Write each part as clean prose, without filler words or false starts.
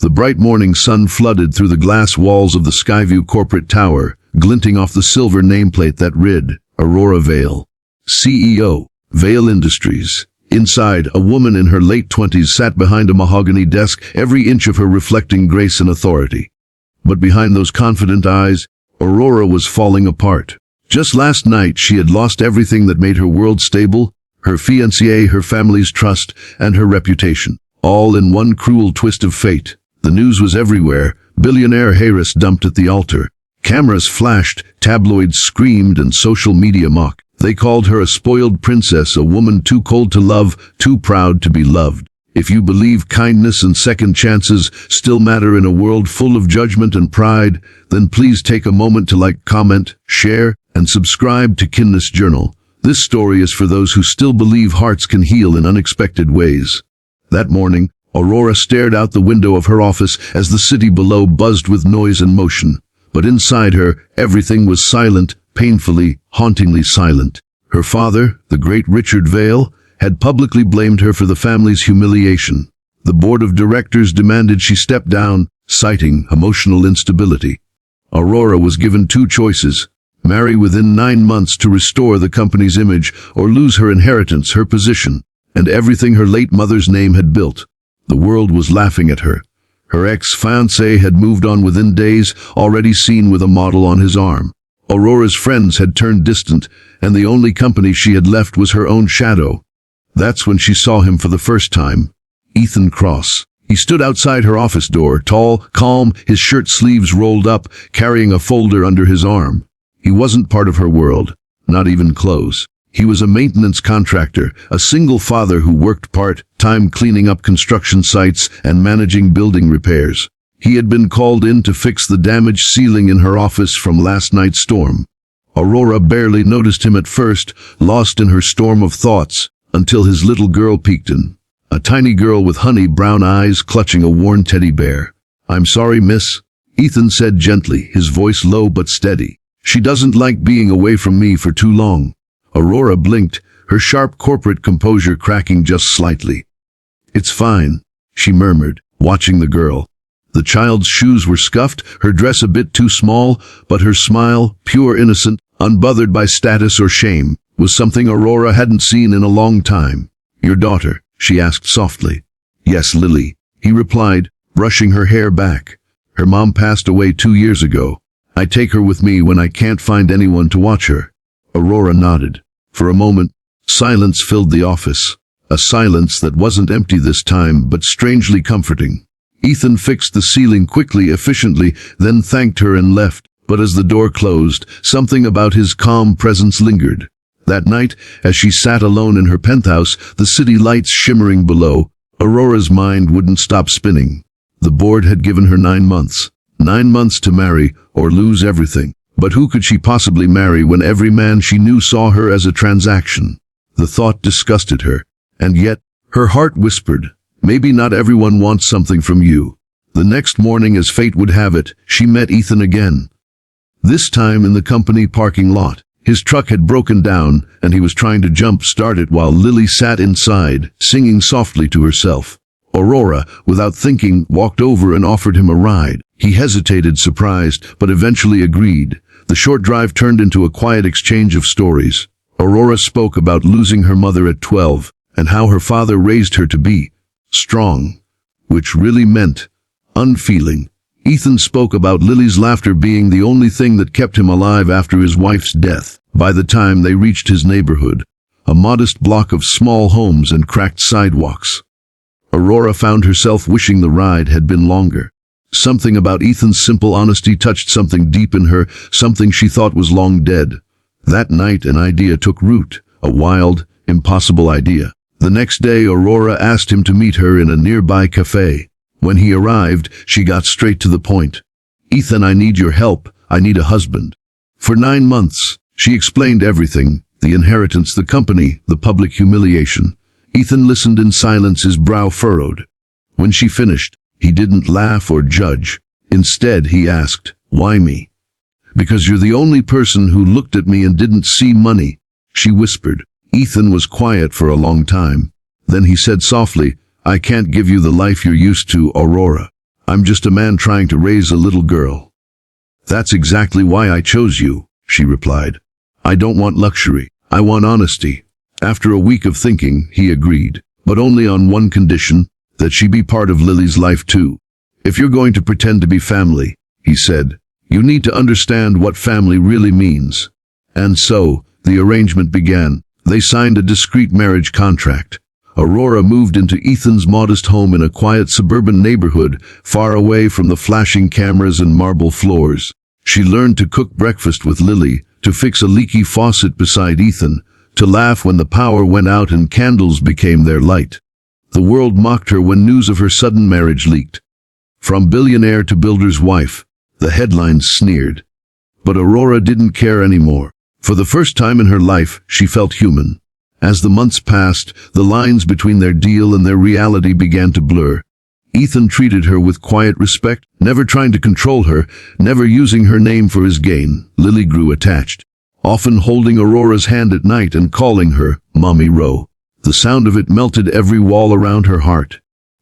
The bright morning sun flooded through the glass walls of the Skyview corporate tower, glinting off the silver nameplate that read, Aurora Vale, CEO, Vale Industries. Inside, a woman in her late 20s sat behind a mahogany desk, every inch of her reflecting grace and authority. But behind those confident eyes, Aurora was falling apart. Just last night, she had lost everything that made her world stable, her fiancé, her family's trust, and her reputation. All in one cruel twist of fate. The news was everywhere. Billionaire Heiress dumped at the altar. Cameras flashed, tabloids screamed, and social media mocked. They called her a spoiled princess, a woman too cold to love, too proud to be loved. If you believe kindness and second chances still matter in a world full of judgment and pride, then please take a moment to like, comment, share, and subscribe to Kindness Journal. This story is for those who still believe hearts can heal in unexpected ways. That morning, Aurora stared out the window of her office as the city below buzzed with noise and motion. But inside her, everything was silent, painfully, hauntingly silent. Her father, the great Richard Vale, had publicly blamed her for the family's humiliation. The board of directors demanded she step down, citing emotional instability. Aurora was given two choices: marry within 9 months to restore the company's image, or lose her inheritance, her position, and everything her late mother's name had built. The world was laughing at her. Her ex-fiancé had moved on within days, already seen with a model on his arm. Aurora's friends had turned distant, and the only company she had left was her own shadow. That's when she saw him for the first time. Ethan Cross. He stood outside her office door, tall, calm, his shirt sleeves rolled up, carrying a folder under his arm. He wasn't part of her world, not even close. He was a maintenance contractor, a single father who worked part-time cleaning up construction sites and managing building repairs. He had been called in to fix the damaged ceiling in her office from last night's storm. Aurora barely noticed him at first, lost in her storm of thoughts, until his little girl peeked in. A tiny girl with honey brown eyes clutching a worn teddy bear. "I'm sorry, miss," Ethan said gently, his voice low but steady. "She doesn't like being away from me for too long." Aurora blinked, her sharp corporate composure cracking just slightly. "It's fine," she murmured, watching the girl. The child's shoes were scuffed, her dress a bit too small, but her smile, pure innocent, unbothered by status or shame, was something Aurora hadn't seen in a long time. "Your daughter?" she asked softly. "Yes, Lily," he replied, brushing her hair back. "Her mom passed away 2 years ago. I take her with me when I can't find anyone to watch her." Aurora nodded. For a moment, silence filled the office. A silence that wasn't empty this time, but strangely comforting. Ethan fixed the ceiling quickly, efficiently, then thanked her and left. But as the door closed, something about his calm presence lingered. That night, as she sat alone in her penthouse, the city lights shimmering below, Aurora's mind wouldn't stop spinning. The board had given her 9 months. 9 months to marry, or lose everything. But who could she possibly marry when every man she knew saw her as a transaction? The thought disgusted her, and yet, her heart whispered, maybe not everyone wants something from you. The next morning, as fate would have it, she met Ethan again. This time in the company parking lot. His truck had broken down, and he was trying to jump-start it while Lily sat inside, singing softly to herself. Aurora, without thinking, walked over and offered him a ride. He hesitated, surprised, but eventually agreed. The short drive turned into a quiet exchange of stories. Aurora spoke about losing her mother at 12, and how her father raised her to be strong, which really meant unfeeling. Ethan spoke about Lily's laughter being the only thing that kept him alive after his wife's death. By the time they reached his neighborhood, a modest block of small homes and cracked sidewalks, Aurora found herself wishing the ride had been longer. Something about Ethan's simple honesty touched something deep in her, something she thought was long dead. That night an idea took root, a wild, impossible idea. The next day Aurora asked him to meet her in a nearby cafe. When he arrived, she got straight to the point. "Ethan, I need your help. I need a husband." For 9 months, she explained everything, the inheritance, the company, the public humiliation. Ethan listened in silence, his brow furrowed. When she finished, he didn't laugh or judge. Instead, he asked, "Why me?" "Because you're the only person who looked at me and didn't see money," she whispered. Ethan was quiet for a long time. Then he said softly, "I can't give you the life you're used to, Aurora. I'm just a man trying to raise a little girl." "That's exactly why I chose you," she replied. "I don't want luxury. I want honesty." After a week of thinking, he agreed, but only on one condition, that she be part of Lily's life too. "If you're going to pretend to be family," he said, "you need to understand what family really means." And so, the arrangement began. They signed a discreet marriage contract. Aurora moved into Ethan's modest home in a quiet suburban neighborhood, far away from the flashing cameras and marble floors. She learned to cook breakfast with Lily, to fix a leaky faucet beside Ethan, to laugh when the power went out and candles became their light. The world mocked her when news of her sudden marriage leaked. From billionaire to builder's wife, the headlines sneered. But Aurora didn't care anymore. For the first time in her life, she felt human. As the months passed, the lines between their deal and their reality began to blur. Ethan treated her with quiet respect, never trying to control her, never using her name for his gain. Lily grew attached, often holding Aurora's hand at night and calling her Mommy Ro. The sound of it melted every wall around her heart.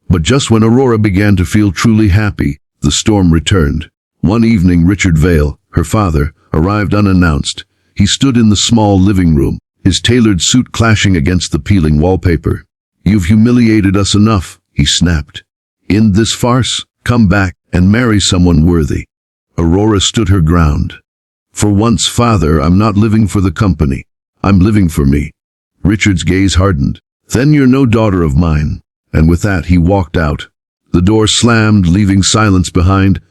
But just when Aurora began to feel truly happy, the storm returned. One evening, Richard Vale, her father, arrived unannounced. He stood in the small living room, his tailored suit clashing against the peeling wallpaper. "You've humiliated us enough," he snapped. "In this farce, come back and marry someone worthy." Aurora stood her ground. "For once, father, I'm not living for the company. I'm living for me." Richard's gaze hardened. "Then you're no daughter of mine." And with that, he walked out. The door slammed, leaving silence behind.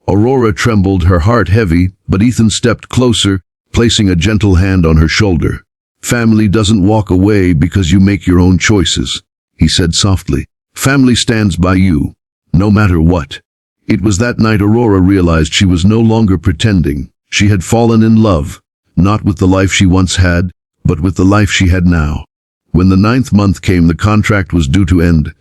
Aurora trembled, her heart heavy, but Ethan stepped closer, placing a gentle hand on her shoulder. "Family doesn't walk away because you make your own choices," he said softly. "Family stands by you, no matter what." It was that night Aurora realized she was no longer pretending. She had fallen in love, not with the life she once had, but with the life she had now. When the 9th month came, the contract was due to end.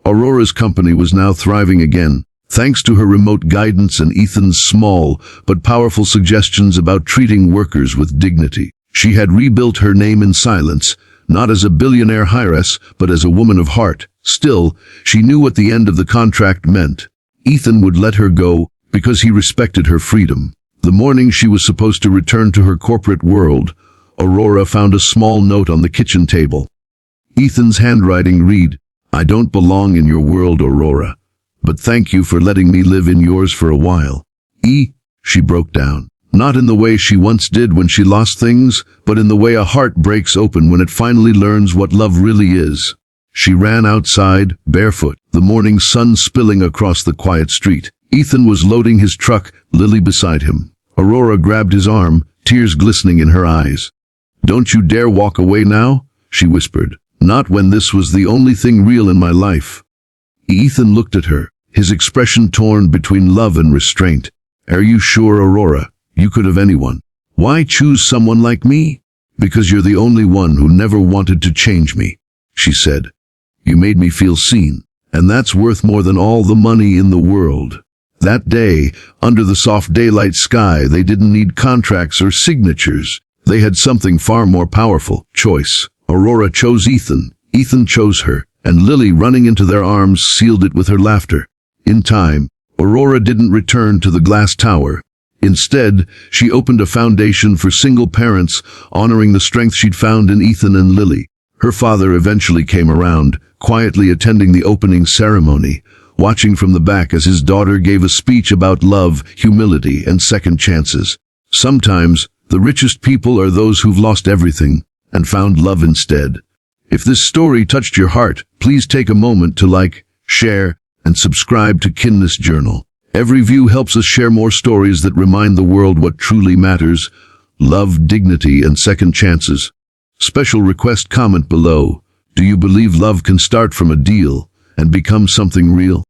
Aurora's company was now thriving again, thanks to her remote guidance and Ethan's small but powerful suggestions about treating workers with dignity. She had rebuilt her name in silence, not as a billionaire heiress, but as a woman of heart. Still, she knew what the end of the contract meant. Ethan would let her go because he respected her freedom. The morning she was supposed to return to her corporate world, Aurora found a small note on the kitchen table. Ethan's handwriting read, "I don't belong in your world, Aurora, but thank you for letting me live in yours for a while." She broke down. Not in the way she once did when she lost things, but in the way a heart breaks open when it finally learns what love really is. She ran outside, barefoot, the morning sun spilling across the quiet street. Ethan was loading his truck, Lily beside him. Aurora grabbed his arm, tears glistening in her eyes. "Don't you dare walk away now," she whispered. "Not when this was the only thing real in my life." Ethan looked at her, his expression torn between love and restraint. "Are you sure, Aurora? You could have anyone. Why choose someone like me?" "Because you're the only one who never wanted to change me," she said. "You made me feel seen, and that's worth more than all the money in the world." That day, under the soft daylight sky, they didn't need contracts or signatures. They had something far more powerful: choice. Aurora chose Ethan, Ethan chose her, and Lily, running into their arms, sealed it with her laughter. In time, Aurora didn't return to the glass tower. Instead, she opened a foundation for single parents, honoring the strength she'd found in Ethan and Lily. Her father eventually came around, quietly attending the opening ceremony, watching from the back as his daughter gave a speech about love, humility, and second chances. Sometimes, the richest people are those who've lost everything and found love instead. If this story touched your heart, please take a moment to like, share, and subscribe to Kindness Journal. Every view helps us share more stories that remind the world what truly matters: love, dignity, and second chances. Special request: comment below. Do you believe love can start from a deal and become something real?